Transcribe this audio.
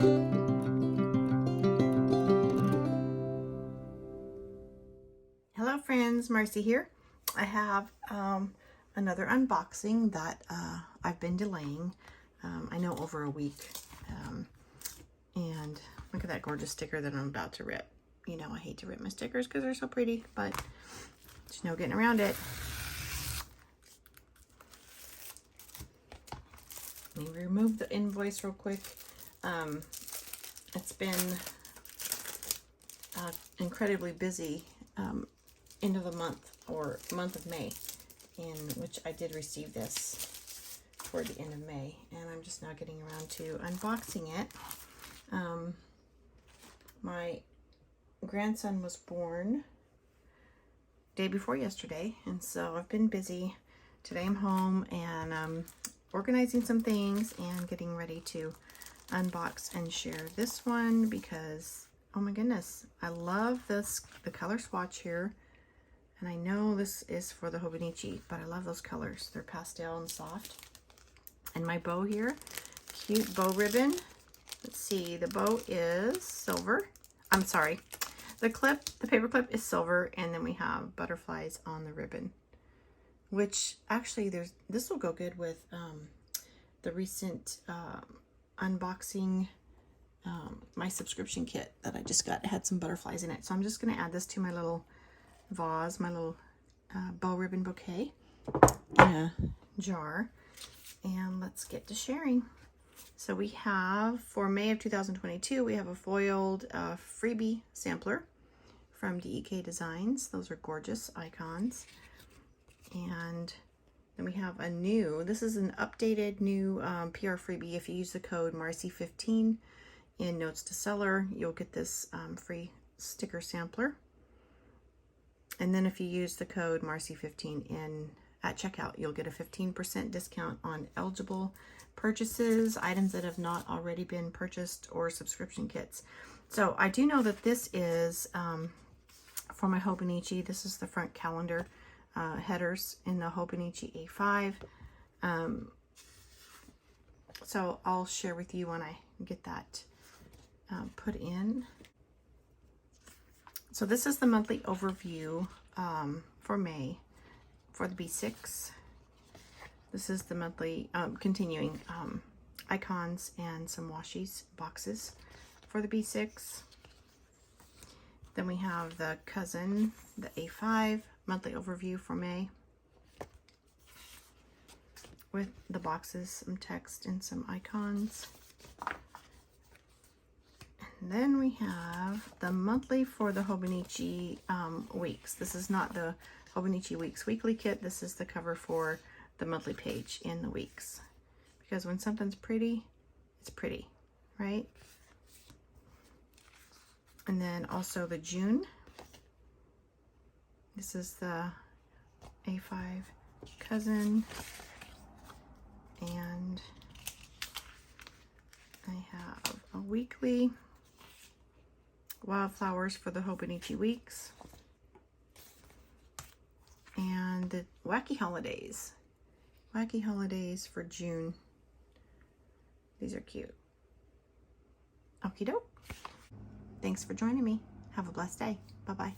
Hello friends, Marcy here. I have another unboxing that I've been delaying, I know over a week, and look at that gorgeous sticker that I'm about to rip. You know I hate to rip my stickers because they're so pretty, but there's no getting around it. Let me remove the invoice real quick. It's been incredibly busy end of the month, or month of May, in which I did receive this toward the end of May, and I'm just now getting around to unboxing it. My grandson was born day before yesterday, and so I've been busy. Today I'm home and organizing some things and getting ready to unbox and share this one because, oh my goodness, I love this, the color swatch here. And I know this is for the Hobonichi, but I love those colors. They're pastel and soft. And my bow here, cute bow ribbon. Let's see, the bow is silver. I'm sorry, the clip, the paper clip is silver, and then we have butterflies on the ribbon. Which actually, this will go good with the recent unboxing, my subscription kit that I just got. It had some butterflies in it, so I'm just going to add this to my little vase, my little bow ribbon bouquet in a jar, and let's get to sharing. So we have, for May of 2022, we have a foiled freebie sampler from DEKDESIGNS. Those are gorgeous icons. And then we have a new, this is an updated new PR freebie. If you use the code Marcy15 in Notes to Seller, you'll get this free sticker sampler. And then if you use the code Marcy15 at checkout, you'll get a 15% discount on eligible purchases, items that have not already been purchased, or subscription kits. So I do know that this is for my Hobonichi. This is the front calendar headers in the Hobonichi A5. So I'll share with you when I get that put in. So this is the monthly overview for May for the B6. This is the monthly continuing icons and some washies boxes for the B6. Then we have the cousin, the A5 monthly overview for May with the boxes, some text, and some icons. And then we have the monthly for the Hobonichi weeks. This is not the Hobonichi Weeks weekly kit. This is the cover for the monthly page in the weeks. Because when something's pretty, it's pretty, right? And then also the June. This is the A5 cousin. And I have a weekly wildflowers for the Hobonichi weeks, and the wacky holidays for June. These are cute. Okie doke. Thanks for joining me. Have a blessed day. Bye bye.